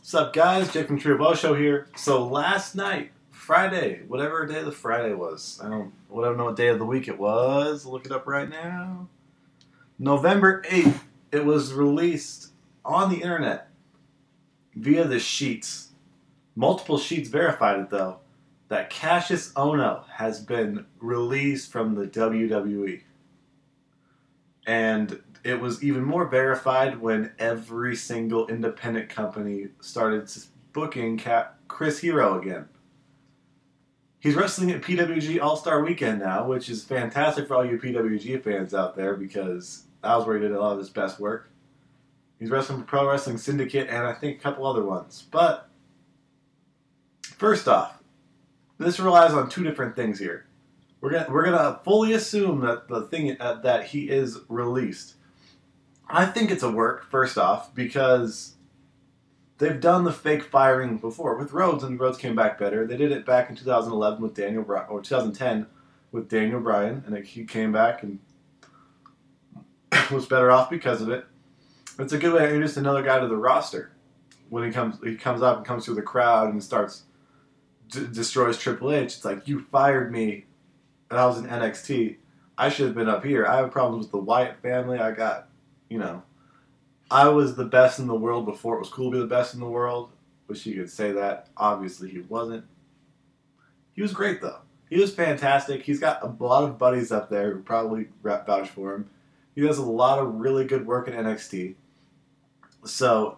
What's up, guys? Jake from WWE Show here. So last night, Friday, whatever day of the Friday was, I don't know what day of the week it was. Look it up right now. November 8th, it was released on the internet via the sheets. Multiple sheets verified it though, that Kassius Ohno has been released from the WWE. And it was even more verified when every single independent company started booking Chris Hero again. He's wrestling at PWG All-Star Weekend now, which is fantastic for all you PWG fans out there because that was where he did a lot of his best work. He's wrestling for Pro Wrestling Syndicate and I think a couple other ones. But first off, this relies on two different things here. We're gonna fully assume that the thing that he is released. I think it's a work, first off, because they've done the fake firing before with Rhodes, and Rhodes came back better. They did it back in 2011 with Daniel Bryan, or 2010 with Daniel Bryan, and he came back and was better off because of it. It's a good way to introduce another guy to the roster. When he comes up and comes through the crowd and starts destroys Triple H. It's like, you fired me, and I was in NXT. I should have been up here. I have problems with the Wyatt family. I got. I was the best in the world before it was cool to be the best in the world. Wish you could say that. Obviously, he wasn't. He was great, though. He was fantastic. He's got a lot of buddies up there who probably vouch for him. He does a lot of really good work in NXT. So,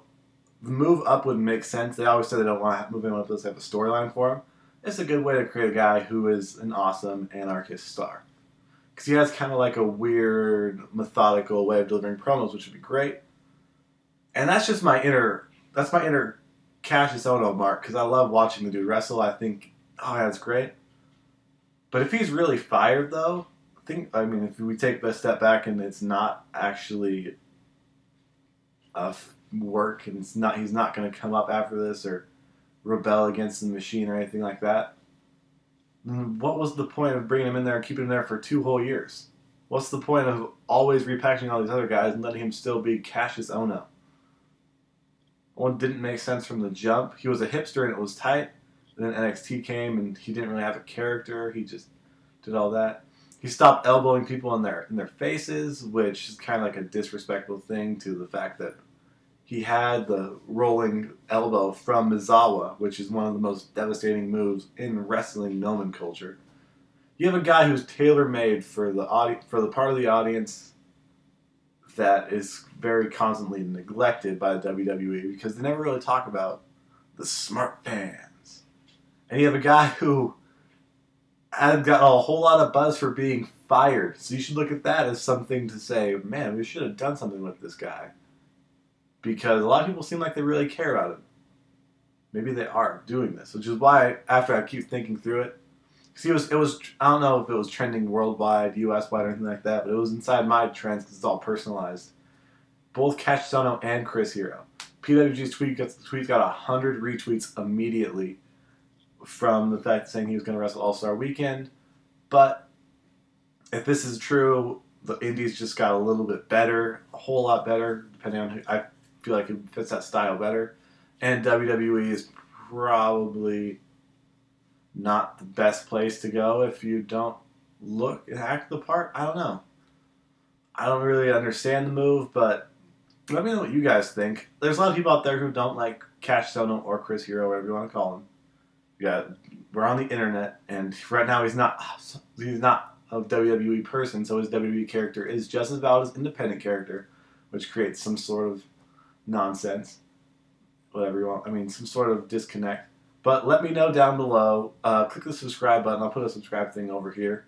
the move up would make sense. They always say they don't want to move him up unless they have a storyline for him. It's a good way to create a guy who is an awesome anarchist star. Because he has kind of like a weird, methodical way of delivering promos, which would be great. And that's just my inner Kassius Ohno mark, because I love watching the dude wrestle. I think, oh yeah, it's great. But if he's really fired, though, if we take a step back and it's not actually work, and he's not going to come up after this or rebel against the machine or anything like that, what was the point of bringing him in there and keeping him there for 2 whole years? What's the point of always repackaging all these other guys and letting him still be Kassius Ohno? One didn't make sense from the jump. He was a hipster and it was tight. And then NXT came and he didn't really have a character. He just did all that. He stopped elbowing people in their faces, which is kind of like a disrespectful thing to the fact that he had the rolling elbow from Mizawa, which is one of the most devastating moves in wrestling nomenclature. You have a guy who's tailor-made for the part of the audience that is very constantly neglected by the WWE because they never really talk about the smart fans. And you have a guy who had got a whole lot of buzz for being fired. So you should look at that as something to say, man, we should have done something with this guy. Because a lot of people seem like they really care about him. Maybe they are doing this, which is why after I keep thinking through it, because it was I don't know if it was trending worldwide, US-wide, or anything like that, but it was inside my trends because it's all personalized. Both Kassius Ohno and Chris Hero. PWG's tweet got 100 retweets immediately from the fact saying he was going to wrestle All-Star Weekend. But if this is true, the Indies just got a little bit better, a whole lot better, depending on who. I feel like it fits that style better. And WWE is probably not the best place to go if you don't look and act the part. I don't know. I don't really understand the move, but let me know what you guys think. There's a lot of people out there who don't like Kassius Ohno or Chris Hero, whatever you want to call him. Yeah, we're on the internet, and right now he's not a WWE person, so his WWE character is just as valid as independent character, which creates some sort of nonsense, whatever you want. Some sort of disconnect. But let me know down below. Click the subscribe button. I'll put a subscribe thing over here.